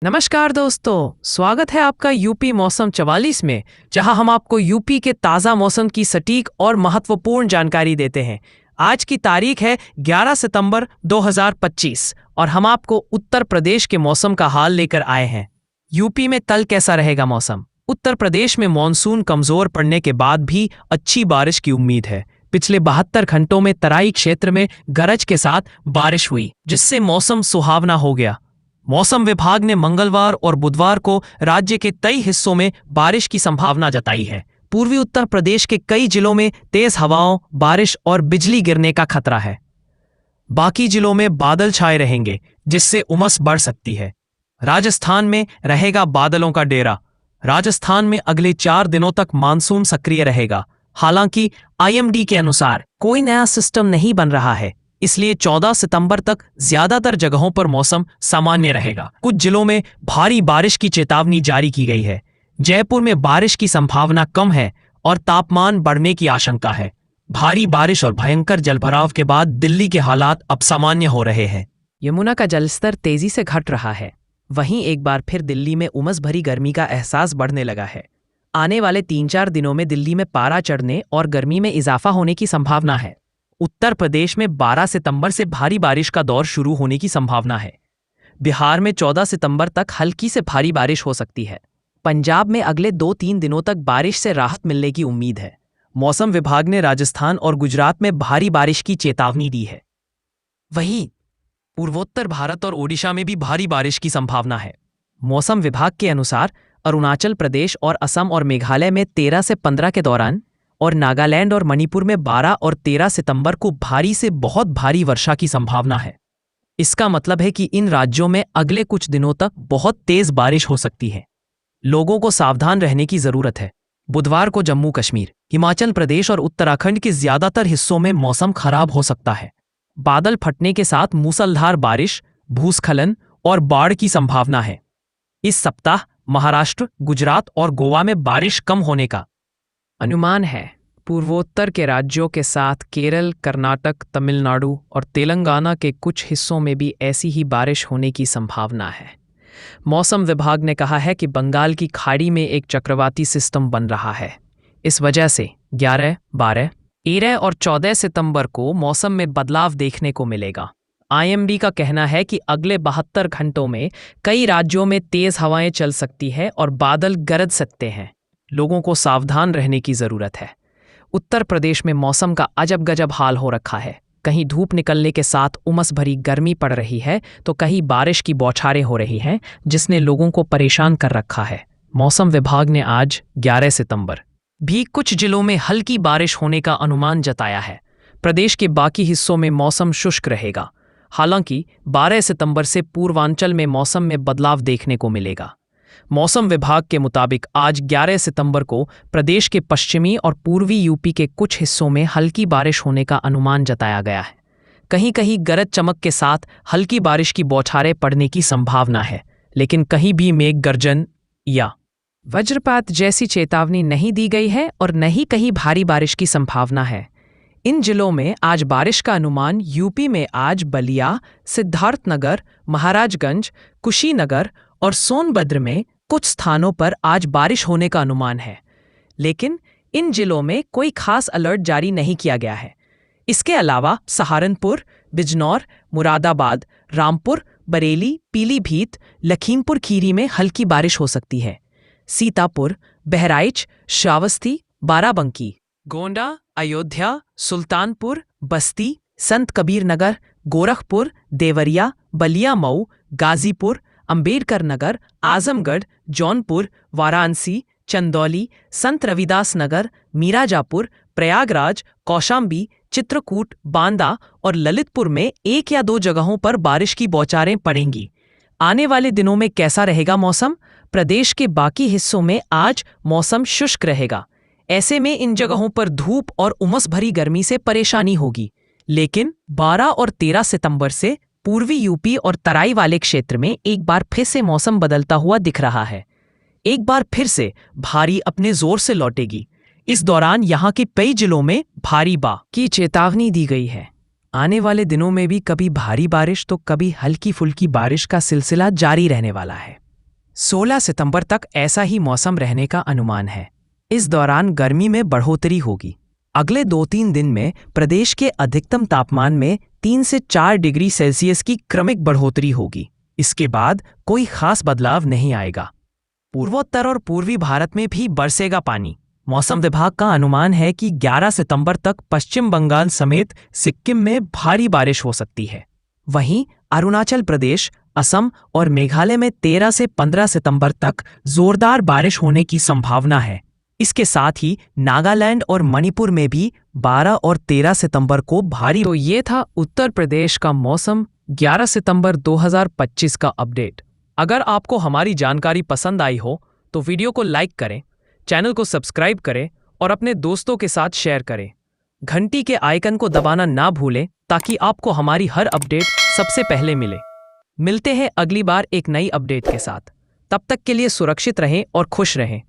नमस्कार दोस्तों, स्वागत है आपका यूपी मौसम 44 में, जहां हम आपको यूपी के ताज़ा मौसम की सटीक और महत्वपूर्ण जानकारी देते हैं। आज की तारीख है 11 सितंबर 2025 और हम आपको उत्तर प्रदेश के मौसम का हाल लेकर आए हैं। यूपी में कल कैसा रहेगा मौसम? उत्तर प्रदेश में मानसून कमजोर पड़ने के बाद भी अच्छी बारिश की उम्मीद है। पिछले 72 घंटों में तराई क्षेत्र में गरज के साथ बारिश हुई, जिससे मौसम सुहावना हो गया। मौसम विभाग ने मंगलवार और बुधवार को राज्य के कई हिस्सों में बारिश की संभावना जताई है। पूर्वी उत्तर प्रदेश के कई जिलों में तेज हवाओं, बारिश और बिजली गिरने का खतरा है। बाकी जिलों में बादल छाए रहेंगे, जिससे उमस बढ़ सकती है। राजस्थान में रहेगा बादलों का डेरा। राजस्थान में अगले 4 दिनों तक मानसून सक्रिय रहेगा। हालांकि आईएमडी के अनुसार कोई नया सिस्टम नहीं बन रहा है, इसलिए 14 सितंबर तक ज्यादातर जगहों पर मौसम सामान्य रहेगा। कुछ जिलों में भारी बारिश की चेतावनी जारी की गई है। जयपुर में बारिश की संभावना कम है और तापमान बढ़ने की आशंका है। भारी बारिश और भयंकर जलभराव के बाद दिल्ली के हालात अब सामान्य हो रहे हैं। यमुना का जलस्तर तेजी से घट रहा है। वहीं एक बार फिर दिल्ली में उमस भरी गर्मी का एहसास बढ़ने लगा है। आने वाले 3-4 दिनों में दिल्ली में पारा चढ़ने और गर्मी में इजाफा होने की संभावना है। उत्तर प्रदेश में 12 सितंबर से भारी बारिश का दौर शुरू होने की संभावना है। बिहार में 14 सितंबर तक हल्की से भारी बारिश हो सकती है। पंजाब में अगले 2-3 दिनों तक बारिश से राहत मिलने की उम्मीद है। मौसम विभाग ने राजस्थान और गुजरात में भारी बारिश की चेतावनी दी है। वहीं पूर्वोत्तर भारत और ओडिशा में भी भारी बारिश की संभावना है। मौसम विभाग के अनुसार अरुणाचल प्रदेश और असम और मेघालय में 13 से 15 के दौरान और नागालैंड और मणिपुर में 12 और 13 सितंबर को भारी से बहुत भारी वर्षा की संभावना है। इसका मतलब है कि इन राज्यों में अगले कुछ दिनों तक बहुत तेज बारिश हो सकती है। लोगों को सावधान रहने की जरूरत है। बुधवार को जम्मू कश्मीर, हिमाचल प्रदेश और उत्तराखंड के ज्यादातर हिस्सों में मौसम खराब हो सकता है। बादल फटने के साथ मूसलाधार बारिश, भूस्खलन और बाढ़ की संभावना है। इस सप्ताह महाराष्ट्र, गुजरात और गोवा में बारिश कम होने का अनुमान है। पूर्वोत्तर के राज्यों के साथ केरल, कर्नाटक, तमिलनाडु और तेलंगाना के कुछ हिस्सों में भी ऐसी ही बारिश होने की संभावना है। मौसम विभाग ने कहा है कि बंगाल की खाड़ी में एक चक्रवाती सिस्टम बन रहा है। इस वजह से 11, 12, 13 और 14 सितंबर को मौसम में बदलाव देखने को मिलेगा। आईएमडी का कहना है कि अगले 72 घंटों में कई राज्यों में तेज हवाएं चल सकती है और बादल गरज सकते हैं। लोगों को सावधान रहने की जरूरत है। उत्तर प्रदेश में मौसम का अजब गजब हाल हो रखा है। कहीं धूप निकलने के साथ उमस भरी गर्मी पड़ रही है, तो कहीं बारिश की बौछारें हो रही हैं, जिसने लोगों को परेशान कर रखा है। मौसम विभाग ने आज 11 सितंबर भी कुछ जिलों में हल्की बारिश होने का अनुमान जताया है। प्रदेश के बाकी हिस्सों में मौसम शुष्क रहेगा। हालांकि 12 सितंबर से पूर्वांचल में मौसम में बदलाव देखने को मिलेगा। मौसम विभाग के मुताबिक आज 11 सितंबर को प्रदेश के पश्चिमी और पूर्वी यूपी के कुछ हिस्सों में हल्की बारिश होने का अनुमान जताया गया है। कहीं कहीं गरज चमक के साथ हल्की बारिश की बौछारें पड़ने की संभावना है, लेकिन कहीं भी मेघ गर्जन या वज्रपात जैसी चेतावनी नहीं दी गई है और न ही कहीं भारी बारिश की संभावना है। इन जिलों में आज बारिश का अनुमान यूपी में आज बलिया, सिद्धार्थनगर, महाराजगंज, कुशीनगर और सोनभद्र में कुछ स्थानों पर आज बारिश होने का अनुमान है, लेकिन इन जिलों में कोई खास अलर्ट जारी नहीं किया गया है। इसके अलावा सहारनपुर, बिजनौर, मुरादाबाद, रामपुर, बरेली, पीलीभीत, लखीमपुर खीरी में हल्की बारिश हो सकती है। सीतापुर, बहराइच, श्रावस्ती, बाराबंकी, गोंडा, अयोध्या, सुल्तानपुर, बस्ती, संत कबीर नगर, गोरखपुर, देवरिया, बलिया मऊ, गाजीपुर, अंबेडकर नगर, आजमगढ़, जौनपुर, वाराणसी, चंदौली, संत रविदास नगर, मीराजापुर, प्रयागराज, कौशाम्बी, चित्रकूट, बांदा और ललितपुर में 1 या 2 जगहों पर बारिश की बौछारें पड़ेंगी। आने वाले दिनों में कैसा रहेगा मौसम? प्रदेश के बाकी हिस्सों में आज मौसम शुष्क रहेगा। ऐसे में इन जगहों पर धूप और उमस भरी गर्मी से परेशानी होगी, लेकिन 12 और 13 सितंबर से पूर्वी यूपी और तराई वाले क्षेत्र में एक बार फिर से मौसम बदलता हुआ दिख रहा है। एक बार फिर से भारी अपने जोर से लौटेगी। इस दौरान यहाँ के कई जिलों में भारी बा की चेतावनी दी गई है। आने वाले दिनों में भी कभी भारी बारिश तो कभी हल्की फुल्की बारिश का सिलसिला जारी रहने वाला है। 16 सितंबर तक ऐसा ही मौसम रहने का अनुमान है। इस दौरान गर्मी में बढ़ोतरी होगी। अगले 2-3 दिन में प्रदेश के अधिकतम तापमान में 3 से 4 डिग्री सेल्सियस की क्रमिक बढ़ोतरी होगी। इसके बाद कोई खास बदलाव नहीं आएगा। पूर्वोत्तर और पूर्वी भारत में भी बरसेगा पानी। मौसम विभाग का अनुमान है कि 11 सितंबर तक पश्चिम बंगाल समेत सिक्किम में भारी बारिश हो सकती है। वहीं अरुणाचल प्रदेश, असम और मेघालय में 13 से 15 सितंबर तक जोरदार बारिश होने की संभावना है। इसके साथ ही नागालैंड और मणिपुर में भी 12 और 13 सितंबर को भारी। तो ये था उत्तर प्रदेश का मौसम 11 सितंबर 2025 का अपडेट। अगर आपको हमारी जानकारी पसंद आई हो तो वीडियो को लाइक करें, चैनल को सब्सक्राइब करें और अपने दोस्तों के साथ शेयर करें। घंटी के आइकन को दबाना ना भूलें ताकि आपको हमारी हर अपडेट सबसे पहले मिले। मिलते हैं अगली बार एक नई अपडेट के साथ। तब तक के लिए सुरक्षित रहें और खुश रहें।